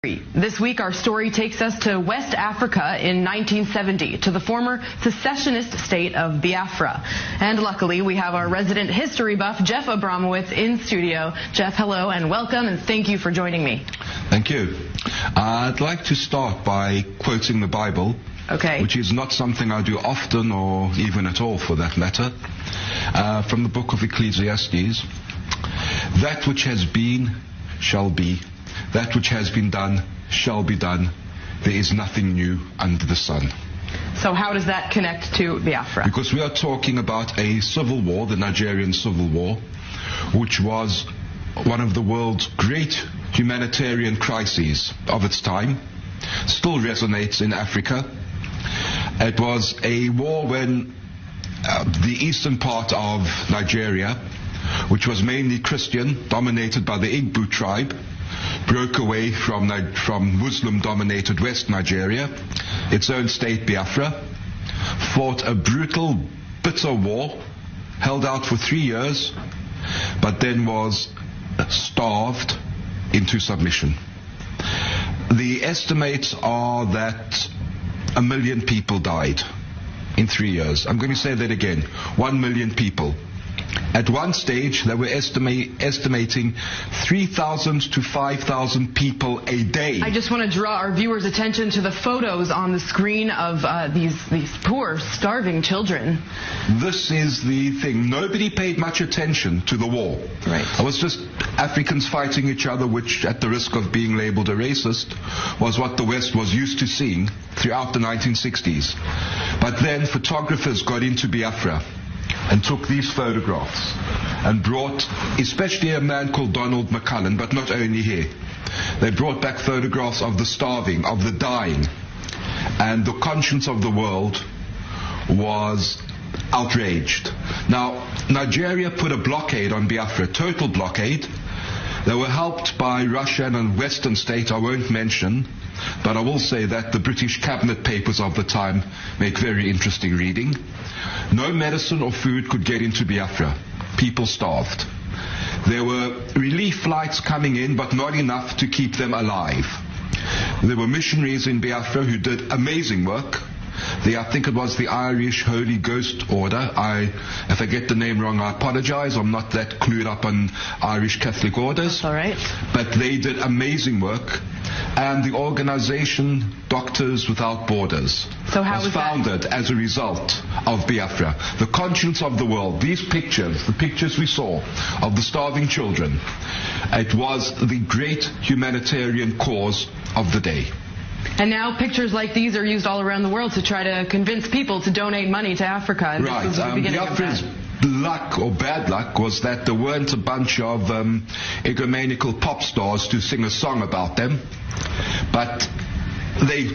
This week, our story takes us to West Africa in 1970, to the former secessionist state of Biafra. And luckily, we have our resident history buff, Jeff Abramowitz, in studio. Jeff, hello and welcome, and thank you for joining me. Thank you. I'd like to start by quoting the Bible, which is not something I do often or even at all for that matter, from the book of Ecclesiastes. That which has been shall be. That which has been done shall be done. There is nothing new under the sun. So how does that connect to Biafra? Because we are talking about a civil war, the Nigerian Civil War, which was one of the world's great humanitarian crises of its time. Still resonates in Africa. It was a war when the eastern part of Nigeria, which was mainly Christian, dominated by the Igbo tribe, broke away from Muslim-dominated West Nigeria, its own state Biafra, fought a brutal, bitter war, held out for 3 years, but then was starved into submission. The estimates are that 1 million people died in 3 years. I'm going to say that again. 1 million people. At one stage, they were estimating 3,000 to 5,000 people a day. I just want to draw our viewers' attention to the photos on the screen of these poor, starving children. This is the thing. Nobody paid much attention to the war. Right. It was just Africans fighting each other, which, at the risk of being labeled a racist, was what the West was used to seeing throughout the 1960s. But then photographers got into Biafra and took these photographs and brought, especially a man called Donald McCullen, but not only here. They brought back photographs of the starving, of the dying, and the conscience of the world was outraged. Now, Nigeria put a blockade on Biafra, total blockade. They were helped by Russia and a Western state I won't mention, but I will say that the British cabinet papers of the time make very interesting reading. No medicine or food could get into Biafra. People starved. There were relief flights coming in, but not enough to keep them alive. There were missionaries in Biafra who did amazing work. I think it was the Irish Holy Ghost Order. If I get the name wrong, I apologize. I'm not that clued up on Irish Catholic orders. That's all right. But they did amazing work. And the organization Doctors Without Borders was founded as a result of Biafra. The conscience of the world. These pictures, the pictures we saw of the starving children, it was the great humanitarian cause of the day. And now pictures like these are used all around the world to try to convince people to donate money to Africa. And right. This is the beginning Biafra's of that. Luck or bad luck was that there weren't a bunch of egomaniacal pop stars to sing a song about them. But they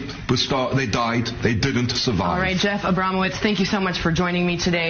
died. They didn't survive. All right, Jeff Abramowitz, thank you so much for joining me today.